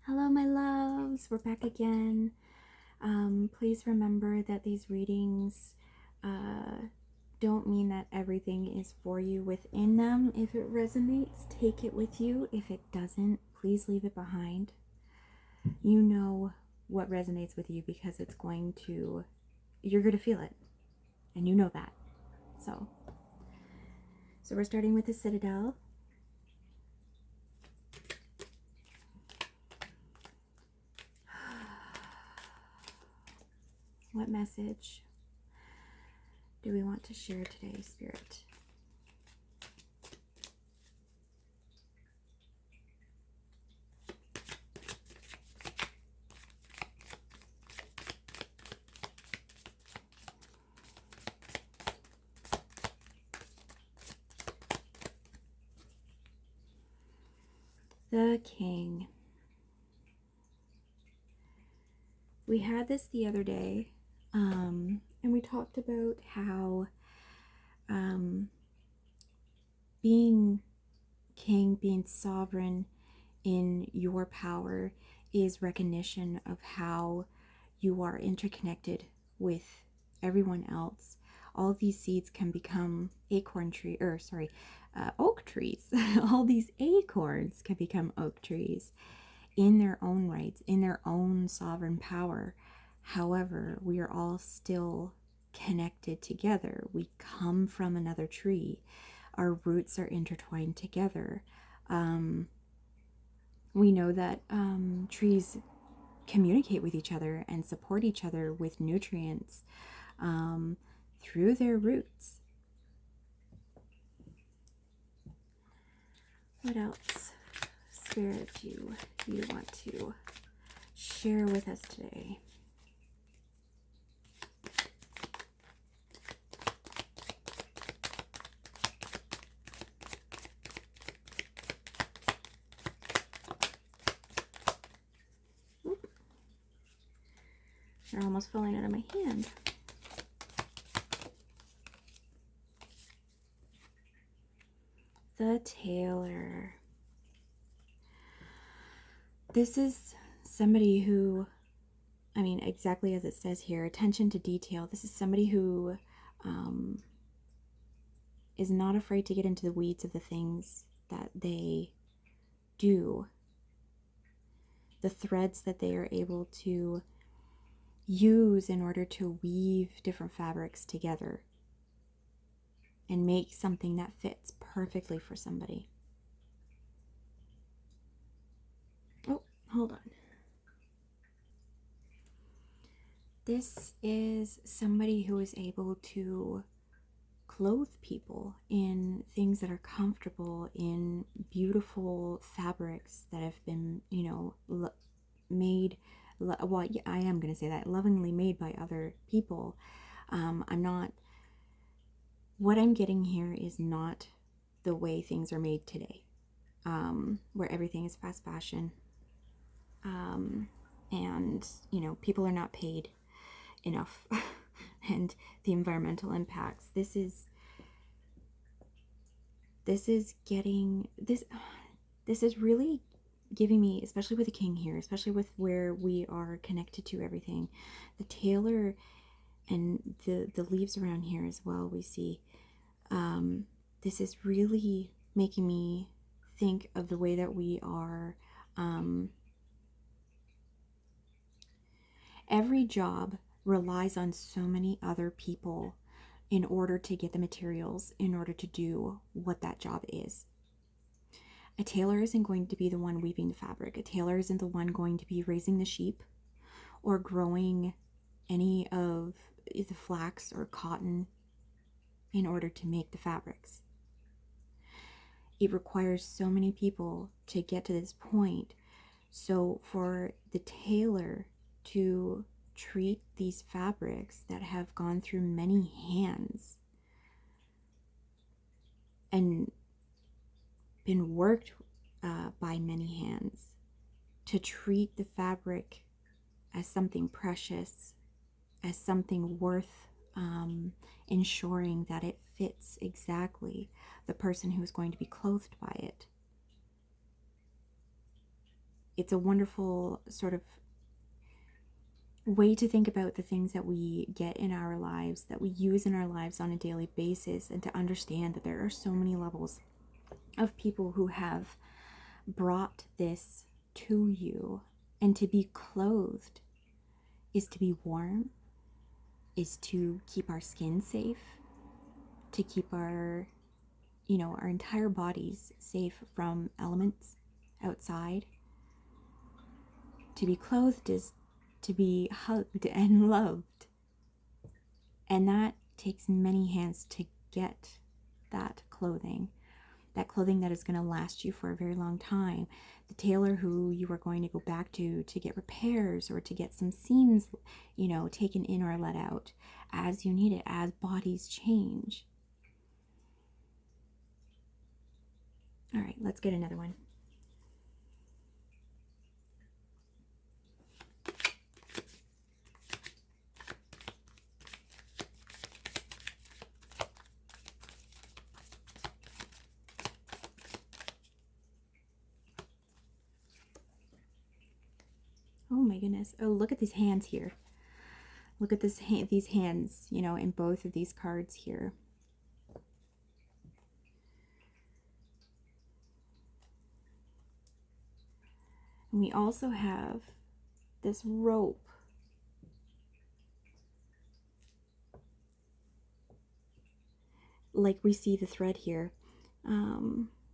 Hello, my loves. We're back again. Please remember that these readings don't mean that everything is for you within them. If it resonates, take it with you. If it doesn't, please leave it behind. You know what resonates with you because you're going to feel it. And you know that. So we're starting with the Citadel. What message do we want to share today, Spirit? The King. We had this the other day. And we talked about how being king, being sovereign in your power is recognition of how you are interconnected with everyone else. All these seeds can become oak trees. All these acorns can become oak trees in their own rights, in their own sovereign power. However, we are all still connected together. We come from another tree. Our roots are intertwined together. We know that trees communicate with each other and support each other with nutrients through their roots. What else, Spirit, do you want to share with us today? They're almost falling out of my hand. The Tailor. This is somebody who, exactly as it says here, attention to detail. This is somebody who is not afraid to get into the weeds of the things that they do. The threads that they are able to use in order to weave different fabrics together and make something that fits perfectly for somebody. Oh, hold on. This is somebody who is able to clothe people in things that are comfortable, in beautiful fabrics that have been, made, well, yeah, I am going to say that, lovingly made by other people. What I'm getting here is not the way things are made today, where everything is fast fashion, and, people are not paid enough, and the environmental impacts. This is really giving me, especially with the King here, especially with where we are connected to everything, the Tailor and the leaves around here as well, we see. This is really making me think of the way that we are. Every job relies on so many other people in order to get the materials, in order to do what that job is. A tailor isn't going to be the one weaving the fabric. A tailor isn't the one going to be raising the sheep or growing any of the flax or cotton in order to make the fabrics. It requires so many people to get to this point. So for the tailor to treat these fabrics that have gone through many hands and been worked by many hands, to treat the fabric as something precious, as something worth ensuring that it fits exactly the person who is going to be clothed by it, it's a wonderful sort of way to think about the things that we get in our lives, that we use in our lives on a daily basis, and to understand that there are so many levels of people who have brought this to you. And to be clothed is to be warm, is to keep our skin safe, to keep our, our entire bodies safe from elements outside. To be clothed is to be hugged and loved. And that takes many hands to get that clothing that is going to last you for a very long time. The tailor who you are going to go back to get repairs or to get some seams, taken in or let out as you need it, as bodies change. All right, let's get another one. Oh my goodness. Oh, look at these hands here. Look at these hands, in both of these cards here. And we also have this rope. Like we see the thread here.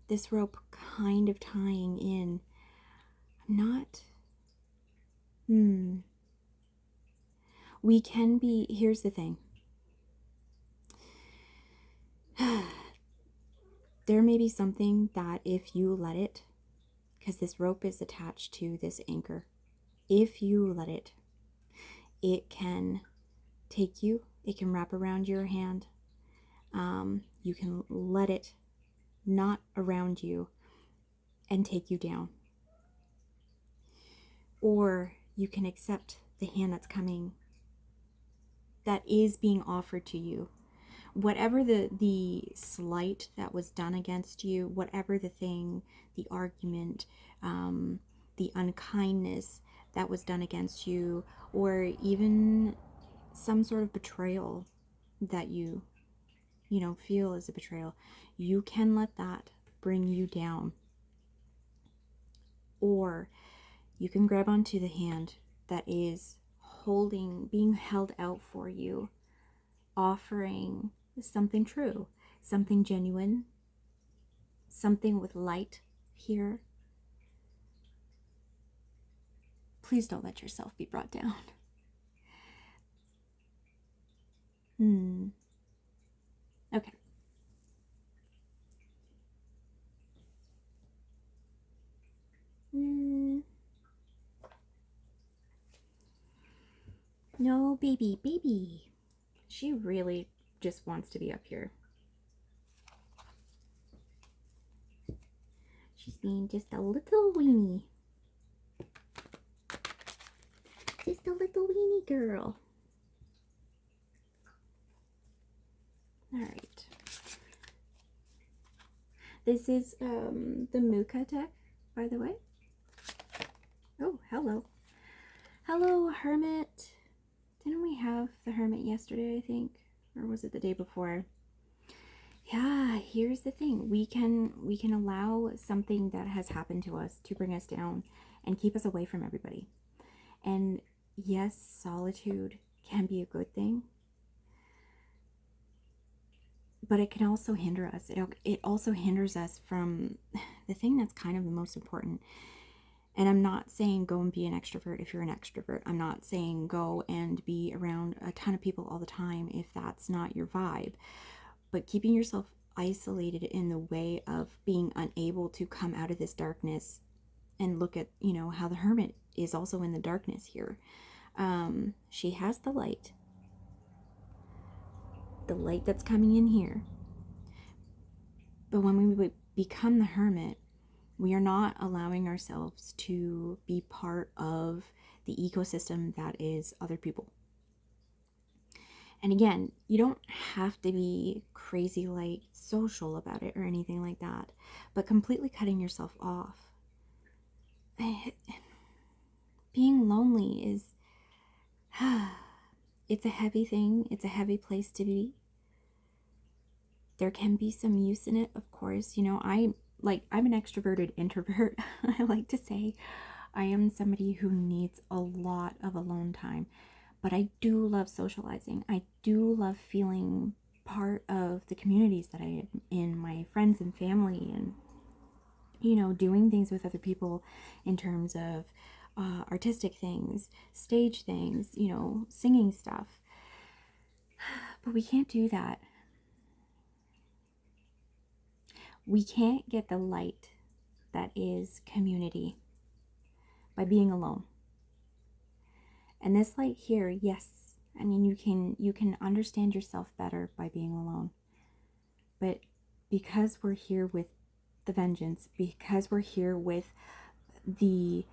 This rope kind of tying in. I'm not... We can be... Here's the thing. There may be something that if you let it, because this rope is attached to this anchor, if you let it, it can take you, it can wrap around your hand. You can let it not around you and take you down. Or you can accept the hand that's coming, that is being offered to you. Whatever the slight that was done against you, whatever the thing, the argument, the unkindness that was done against you, or even some sort of betrayal that you feel is a betrayal, you can let that bring you down. Or you can grab onto the hand that is being held out for you, offering something true, something genuine, something with light here. Please don't let yourself be brought down. Okay. No, baby. She really just wants to be up here. She's being just a little weenie. Just a little weenie girl. All right. This is the Mucha deck, by the way. Oh, hello. Hello, Hermit. Didn't we have the Hermit yesterday, I think? Or was it the day before? Yeah, here's the thing. We can allow something that has happened to us to bring us down and keep us away from everybody. And yes, solitude can be a good thing. But it can also hinder us. It also hinders us from the thing that's kind of the most important. And I'm not saying go and be an extrovert if you're an extrovert. I'm not saying go and be around a ton of people all the time if that's not your vibe. But keeping yourself isolated in the way of being unable to come out of this darkness and look at, how the Hermit is also in the darkness here. She has the light that's coming in here. But when we become the Hermit, we are not allowing ourselves to be part of the ecosystem that is other people. And again, you don't have to be crazy like social about it or anything like that, but completely cutting yourself off. being lonely is, it's a heavy thing. It's a heavy place to be. There can be some use in it, of course. You know, I'm an extroverted introvert. I like to say I am somebody who needs a lot of alone time, but I do love socializing. I do love feeling part of the communities that I am in, my friends and family, and, you know, doing things with other people in terms of artistic things, stage things, you know, singing stuff. But we can't do that. We can't get the light that is community by being alone. And this light here, yes, I mean, you can understand yourself better by being alone. But because we're here with the vengeance, because we're here with the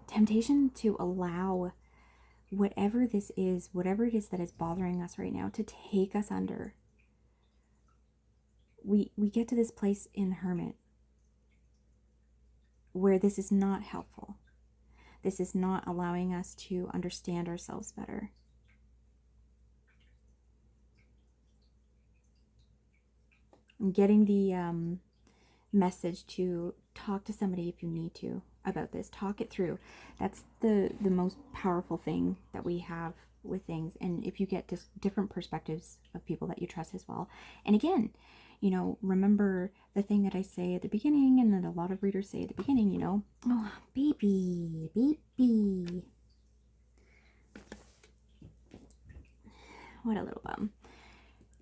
temptation to allow whatever this is, whatever it is that is bothering us right now, to take us under, we get to this place in the hermit where this is not helpful. This is not allowing us to understand ourselves better. I'm getting the message to talk to somebody if you need to about this. Talk it through. That's the most powerful thing that we have with things. And if you get just different perspectives of people that you trust as well. And again, you know, remember the thing that I say at the beginning, and that a lot of readers say at the beginning, you know, oh, baby, baby. What a little bum.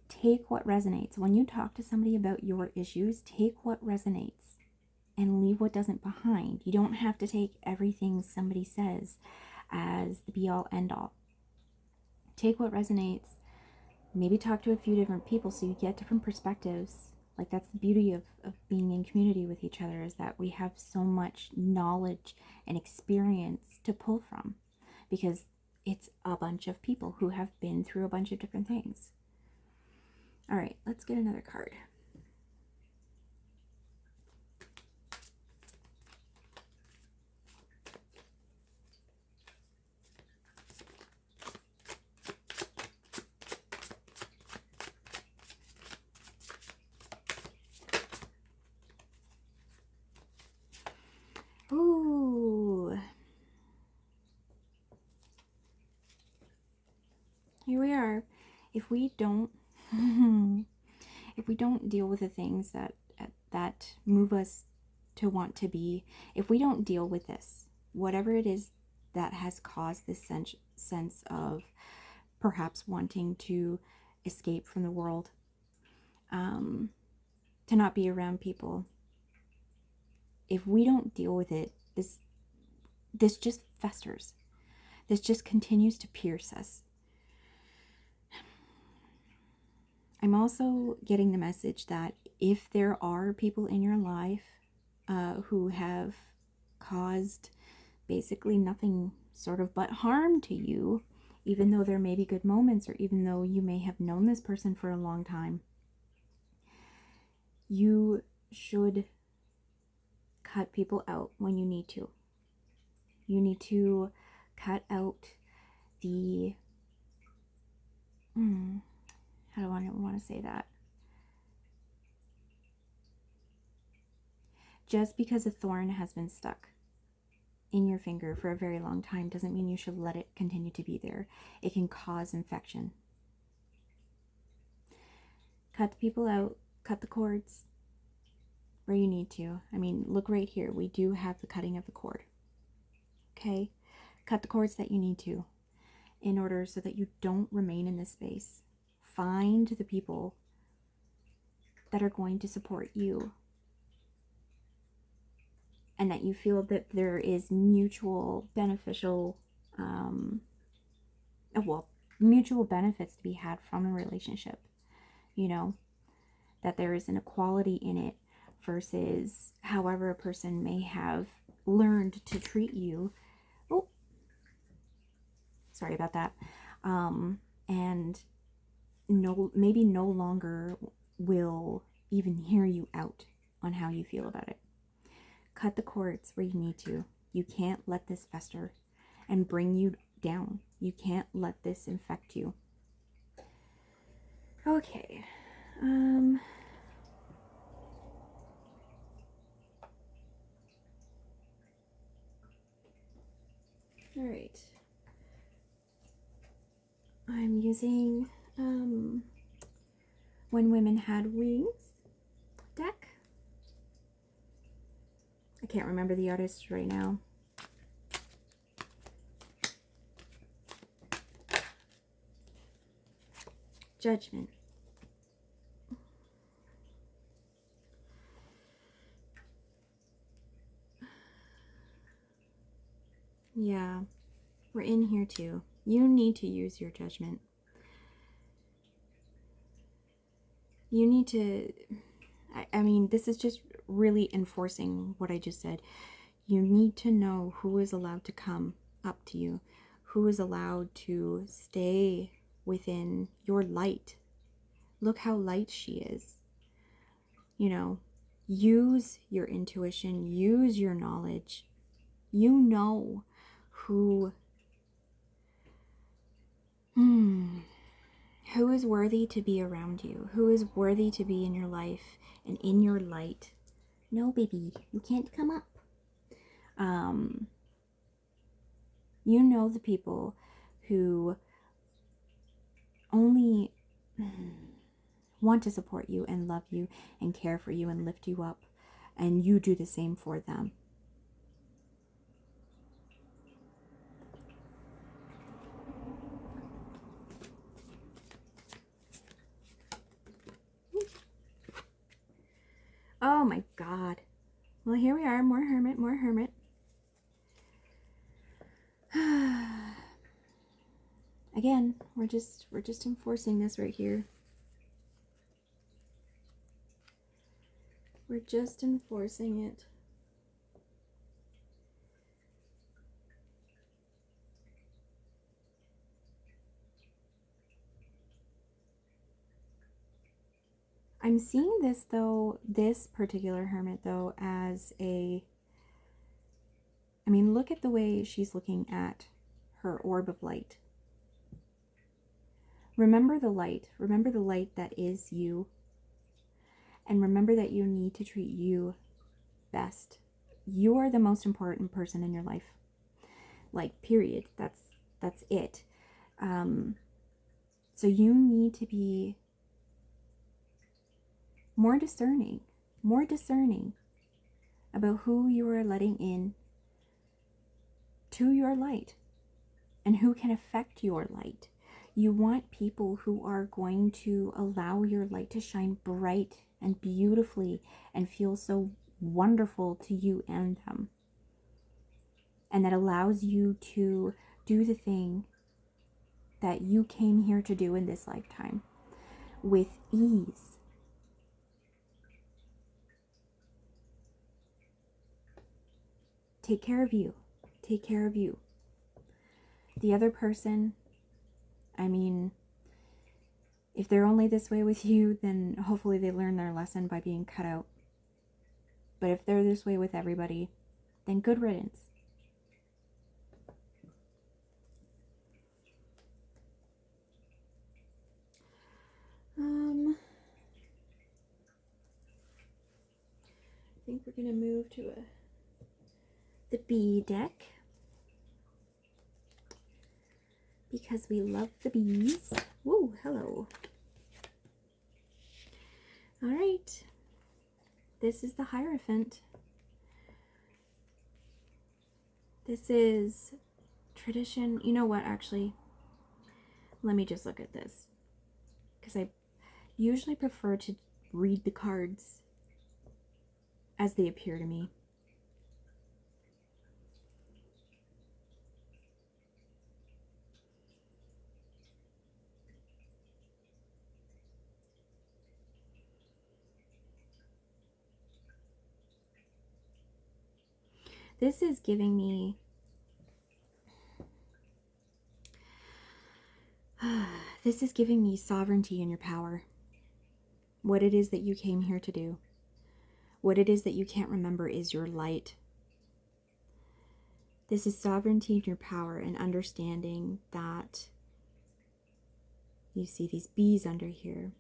Take what resonates. When you talk to somebody about your issues, take what resonates and leave what doesn't behind. You don't have to take everything somebody says as the be-all, end-all. Take what resonates. Maybe talk to a few different people so you get different perspectives. Like, that's the beauty of being in community with each other, is that we have so much knowledge and experience to pull from, because it's a bunch of people who have been through a bunch of different things. All right, let's get another card. Ooh. Here we are. If we don't deal with the things that move us to want to be, if we don't deal with this, whatever it is that has caused this sense of perhaps wanting to escape from the world, to not be around people, if we don't deal with it, this just festers. This just continues to pierce us. I'm also getting the message that if there are people in your life who have caused basically nothing sort of but harm to you, even though there may be good moments, or even though you may have known this person for a long time, you should cut people out when you need to. You need to cut out the... how do I want to say that? Just because a thorn has been stuck in your finger for a very long time doesn't mean you should let it continue to be there. It can cause infection. Cut the people out. Cut the cords where you need to. I mean, look right here. We do have the cutting of the cord. Okay? Cut the cords that you need to, in order so that you don't remain in this space. Find the people that are going to support you, and that you feel that there is mutual beneficial, mutual benefits to be had from a relationship. You know, that there is an equality in it, versus however a person may have learned to treat you. Oh, sorry about that. And maybe no longer will even hear you out on how you feel about it. Cut the cords where you need to. You can't let this fester and bring you down. You can't let this infect you. Okay. All right. I'm using When Women Had Wings deck. I can't remember the artist right now. Judgment. Yeah, we're in here too. You need to use your judgment. You need to, I mean, this is just really enforcing what I just said. You need to know who is allowed to come up to you, who is allowed to stay within your light. Look how light she is. You know, use your intuition, use your knowledge. You know who is worthy to be around you, who is worthy to be in your life and in your light. No, baby, you can't come up. You know the people who only want to support you and love you and care for you and lift you up, and you do the same for them. Oh my God. Well, here we are, more hermit, more hermit. Again, we're just enforcing this right here. We're just enforcing it. I'm seeing this though, this particular hermit though, as a, I mean, look at the way she's looking at her orb of light. Remember the light. Remember the light that is you. And remember that you need to treat you best. You are the most important person in your life. Like, period. That's it. So you need to be more discerning about who you are letting in to your light and who can affect your light. You want people who are going to allow your light to shine bright and beautifully and feel so wonderful to you and them. And that allows you to do the thing that you came here to do in this lifetime with ease. Take care of you. Take care of you. The other person, I mean, if they're only this way with you, then hopefully they learn their lesson by being cut out. But if they're this way with everybody, then good riddance. I think we're going to move to the bee deck, because we love the bees. Woo, hello. All right. This is the Hierophant. This is tradition. You know what, actually? Let me just look at this, because I usually prefer to read the cards as they appear to me. This is giving me sovereignty in your power. What it is that you came here to do. What it is that you can't remember is your light. This is sovereignty in your power and understanding that you see these bees under here.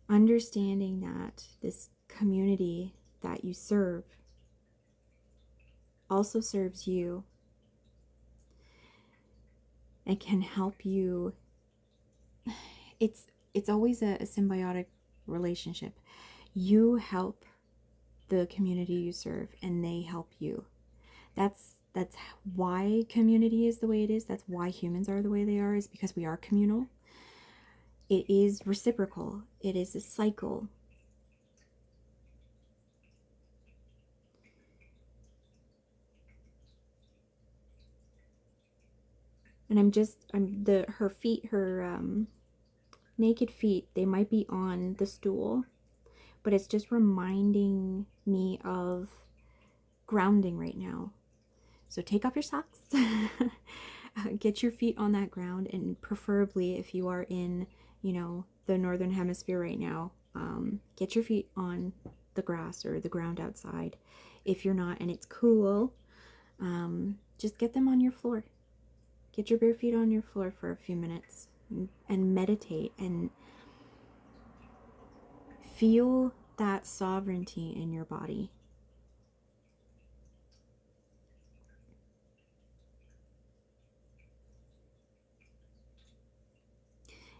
Understanding that this community that you serve also serves you and can help you. It's always a symbiotic relationship. You help the community you serve and they help you. That's why community is the way it is. That's why humans are the way they are, is because we are communal. It is reciprocal. It is a cycle. And her feet, her naked feet, they might be on the stool, but it's just reminding me of grounding right now. So take off your socks, get your feet on that ground, and preferably if you are in, the northern hemisphere right now, get your feet on the grass or the ground outside. If you're not and it's cool, just get them on your floor. Get your bare feet on your floor for a few minutes and meditate and feel that sovereignty in your body.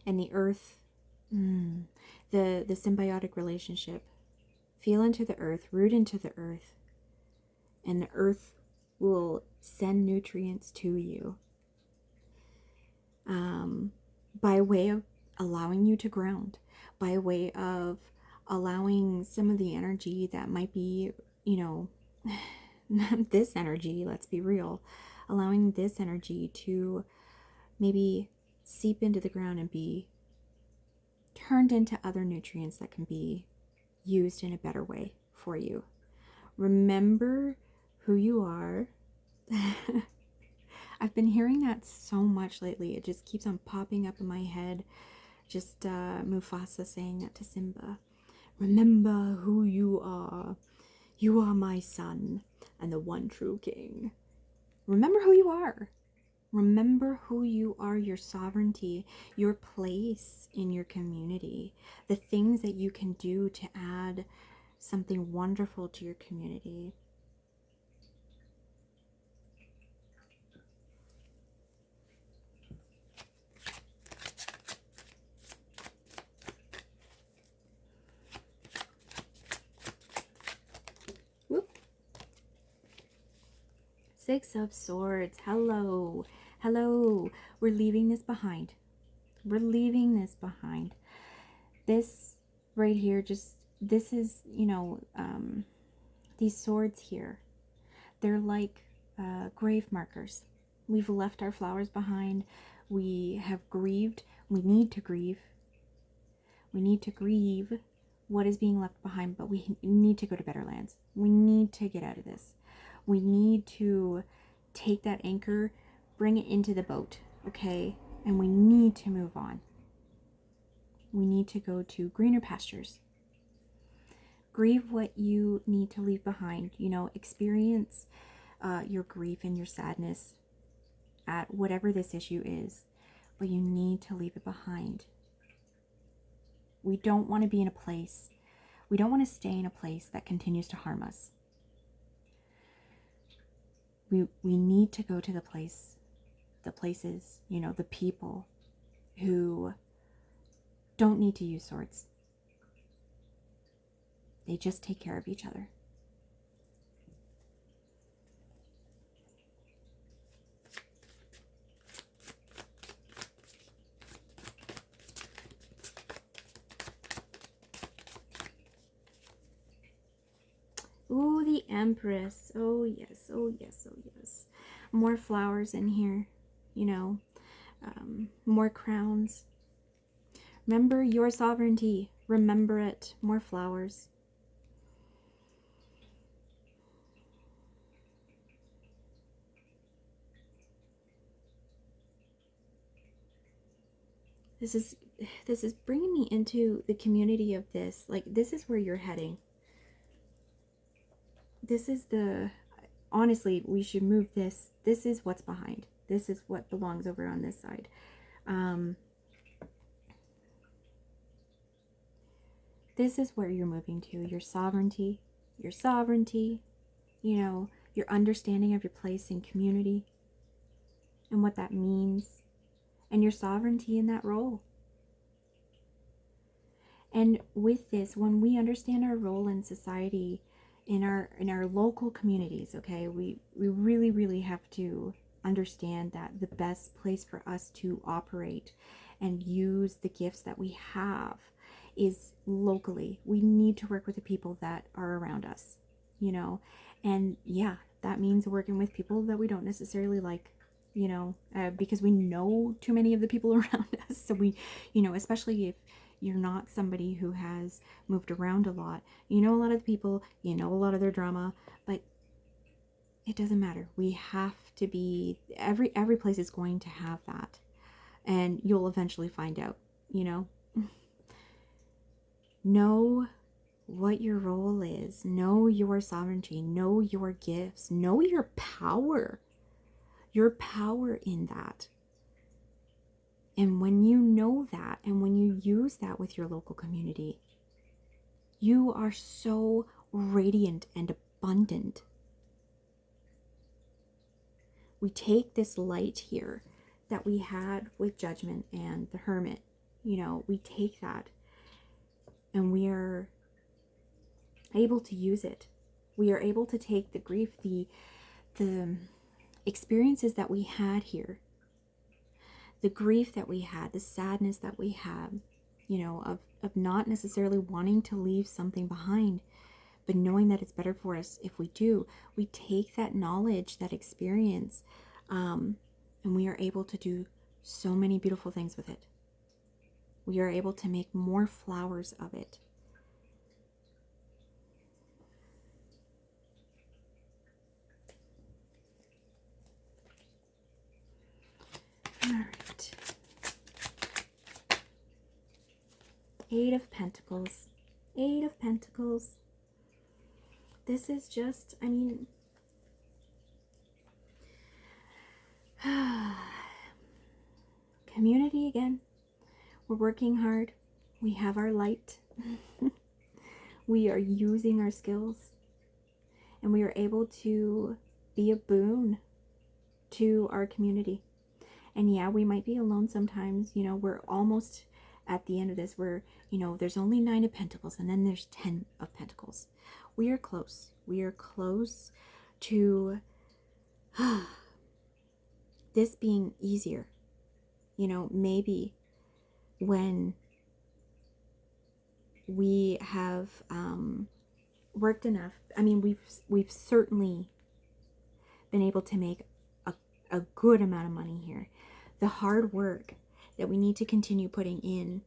And the earth, the symbiotic relationship. Feel into the earth, root into the earth, and the earth will send nutrients to you by way of allowing you to ground, by way of allowing some of the energy that might be, this energy, let's be real, allowing this energy to maybe seep into the ground and be turned into other nutrients that can be used in a better way for you. Remember who you are. I've been hearing that so much lately. It just keeps on popping up in my head. Just Mufasa saying that to Simba. Remember who you are. You are my son and the one true king. Remember who you are. Remember who you are, your sovereignty, your place in your community, the things that you can do to add something wonderful to your community. Whoop. Six of Swords. Hello. Hello. We're leaving this behind. We're leaving this behind. This right here, this is, these swords here. They're like grave markers. We've left our flowers behind. We have grieved. We need to grieve. We need to grieve what is being left behind, but we need to go to better lands. We need to get out of this. We need to take that anchor, bring it into the boat, okay? And we need to move on. We need to go to greener pastures. Grieve what you need to leave behind. Experience your grief and your sadness at whatever this issue is, but you need to leave it behind. We don't want to be in a place, we don't want to stay in a place that continues to harm us. We need to go to the places, the people who don't need to use swords. They just take care of each other. Ooh, the Empress. Oh yes, oh yes, oh yes. More flowers in here, more crowns. Remember your sovereignty. Remember it. More flowers. This is bringing me into the community of this. Like, this is where you're heading. This is honestly, we should move this. This is what's behind. This is what belongs over on this side. This is where you're moving to. Your sovereignty, you know, your understanding of your place in community and what that means, and your sovereignty in that role. And with this, when we understand our role in society, in our local communities, okay, we really have to understand that the best place for us to operate and use the gifts that we have is locally. We need to work with the people that are around us, you know. And yeah, that means working with people that we don't necessarily like, you know, because we know too many of the people around us. So we, you know, especially if you're not somebody who has moved around a lot, you know a lot of the people, you know a lot of their drama, but it doesn't matter. We have to be, every place is going to have that, and you'll eventually find out, you know. Know what your role is, know your sovereignty, know your gifts, know your power in that. And when you know that, and when you use that with your local community, you are so radiant and abundant. We take this light here that we had with Judgment and the Hermit, you know, we take that and we are able to use it. We are able to take the grief, the experiences that we had here, the grief that we had, the sadness that we had, you know, of not necessarily wanting to leave something behind, but knowing that it's better for us if we do. We take that knowledge, that experience, and we are able to do so many beautiful things with it. We are able to make more flowers of it. All right. Eight of Pentacles. Eight of Pentacles. This is just, I mean, community again. We're working hard. We have our light. We are using our skills. And we are able to be a boon to our community. And yeah, we might be alone sometimes. You know, we're almost at the end of this. Where, you know, there's only 9 of Pentacles and then there's 10 of Pentacles. We are close. We are close to this being easier. You know, maybe when we have worked enough. I mean, we've certainly been able to make a good amount of money here. The hard work that we need to continue putting in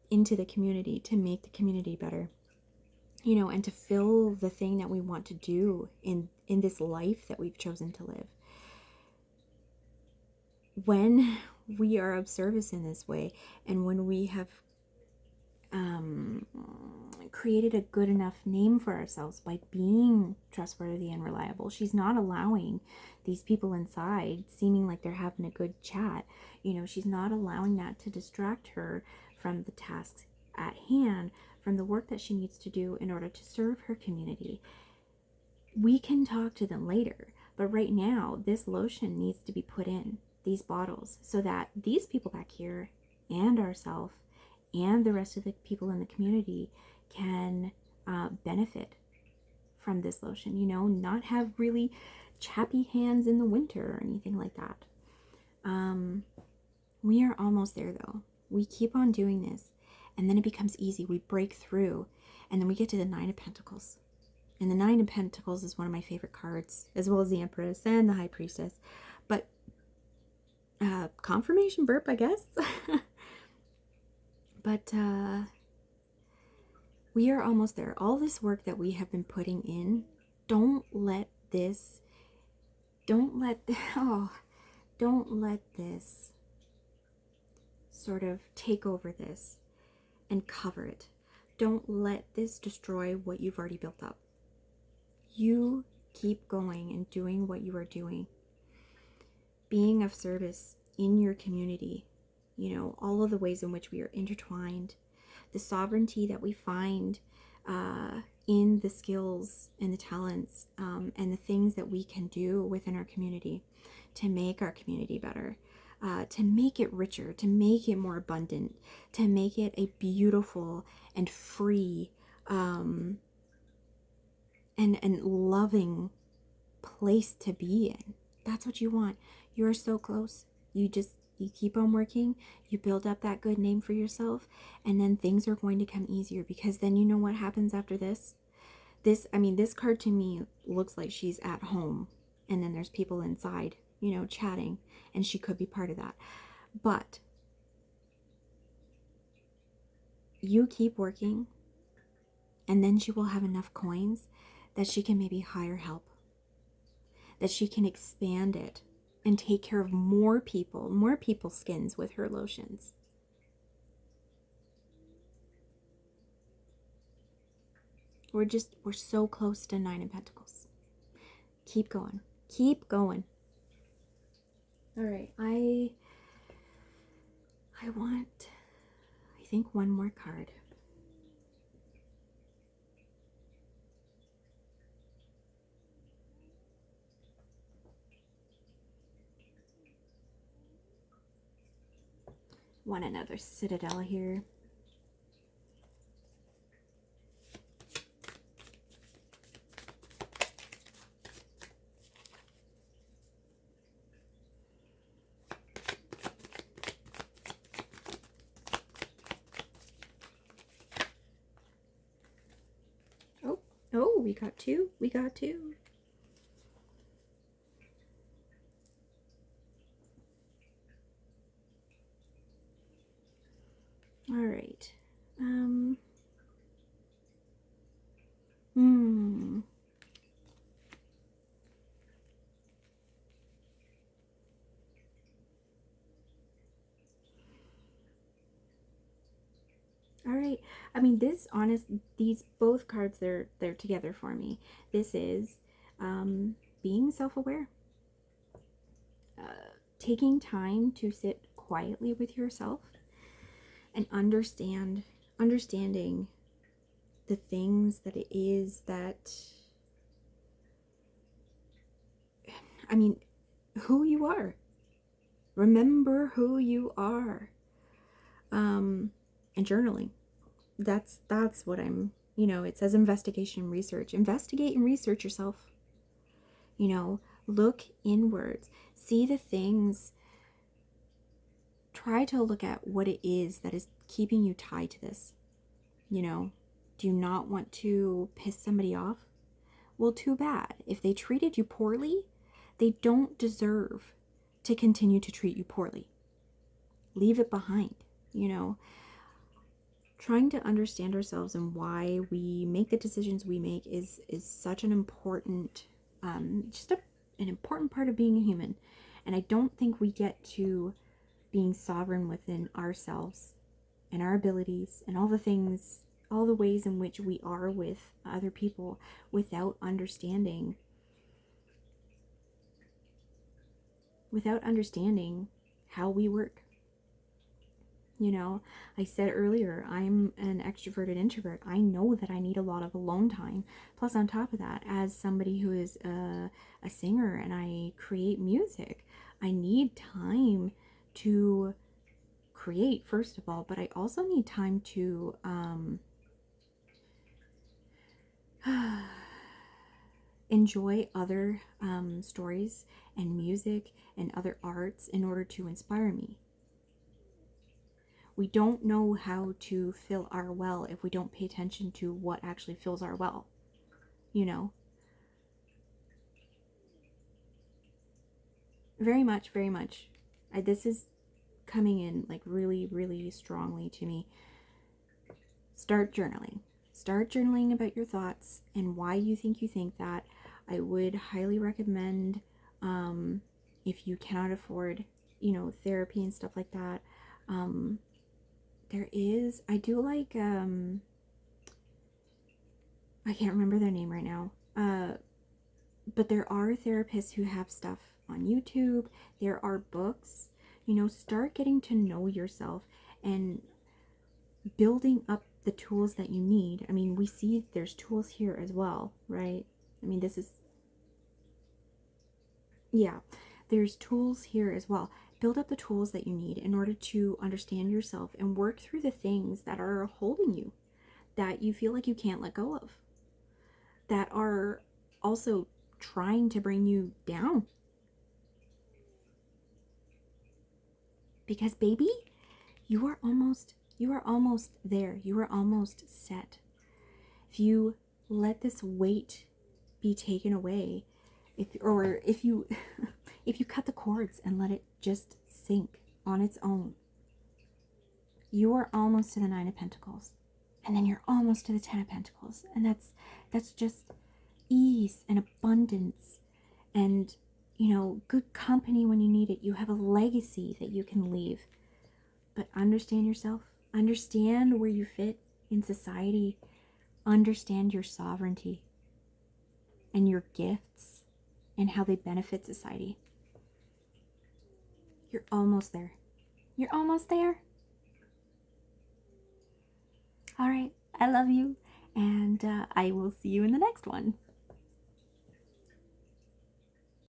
into the community to make the community better, you know, and to fill the thing that we want to do in this life that we've chosen to live. When we are of service in this way, and when we have created a good enough name for ourselves by being trustworthy and reliable. She's not allowing these people inside seeming like they're having a good chat. You know, she's not allowing that to distract her from the tasks at hand, from the work that she needs to do in order to serve her community. We can talk to them later, but right now this lotion needs to be put in these bottles so that these people back here and ourselves and the rest of the people in the community can benefit from this lotion, you know, not have really chappy hands in the winter or anything like that. We are almost there though. We keep on doing this and then it becomes easy. We break through and then we get to the 9 of Pentacles. And the 9 of Pentacles is one of my favorite cards, as well as the Empress and the High Priestess. But confirmation burp, I guess. But we are almost there. All this work that we have been putting in, don't let this sort of take over this and cover it. Don't let this destroy what you've already built up. You keep going and doing what you are doing, being of service in your community, you know, all of the ways in which we are intertwined, the sovereignty that we find in the skills and the talents and the things that we can do within our community to make our community better, to make it richer, to make it more abundant, to make it a beautiful and free and loving place to be in. That's what you want. You're so close. You keep on working, you build up that good name for yourself, and then things are going to come easier, because then you know what happens after this. This card to me looks like she's at home and then there's people inside, you know, chatting, and she could be part of that. But you keep working, and then she will have enough coins that she can maybe hire help, that she can expand it and take care of more people's skins with her lotions. We're so close to 9 of Pentacles. Keep going. Keep going. All right. I want, I think, one more card. Want another citadel here. Oh, we got two. We got two. All right. All right. I mean, these both cards, they're together for me. This is being self-aware, taking time to sit quietly with yourself and understanding the things that it is that, I mean, who you are. Remember who you are. And journaling. That's what I'm, you know, it says investigation and research. Investigate and research yourself. You know, look inwards. See the things. Try to look at what it is that is keeping you tied to this. You know, do you not want to piss somebody off? Well, too bad. If they treated you poorly, they don't deserve to continue to treat you poorly. Leave it behind, you know. Trying to understand ourselves and why we make the decisions we make is such an important, an important part of being a human. And I don't think we get to being sovereign within ourselves and our abilities and all the things, all the ways in which we are with other people without understanding how we work. You know, I said earlier, I'm an extroverted introvert. I know that I need a lot of alone time. Plus, on top of that, as somebody who is a singer and I create music, I need time to create, first of all, but I also need time to enjoy other stories and music and other arts in order to inspire me. We don't know how to fill our well if we don't pay attention to what actually fills our well, you know. Very much, very much. This is coming in like really, really strongly to me. Start journaling. Start journaling about your thoughts and why you think that. I would highly recommend, if you cannot afford, you know, therapy and stuff like that, there is, I do like, I can't remember their name right now, But there are therapists who have stuff on YouTube. There are books. You know, start getting to know yourself and building up the tools that you need. I mean, we see there's tools here as well, right? I mean, this is, yeah, there's tools here as well. Build up the tools that you need in order to understand yourself and work through the things that are holding you, that you feel like you can't let go of, that are also trying to bring you down. Because baby, you are almost there. You are almost set. If you let this weight be taken away, if you if you cut the cords and let it just sink on its own, you are almost to the 9 of Pentacles. And then you're almost to the 10 of Pentacles. And that's just ease and abundance and, you know, good company when you need it. You have a legacy that you can leave. But understand yourself. Understand where you fit in society. Understand your sovereignty and your gifts and how they benefit society. You're almost there. You're almost there. All right. I love you. And I will see you in the next one.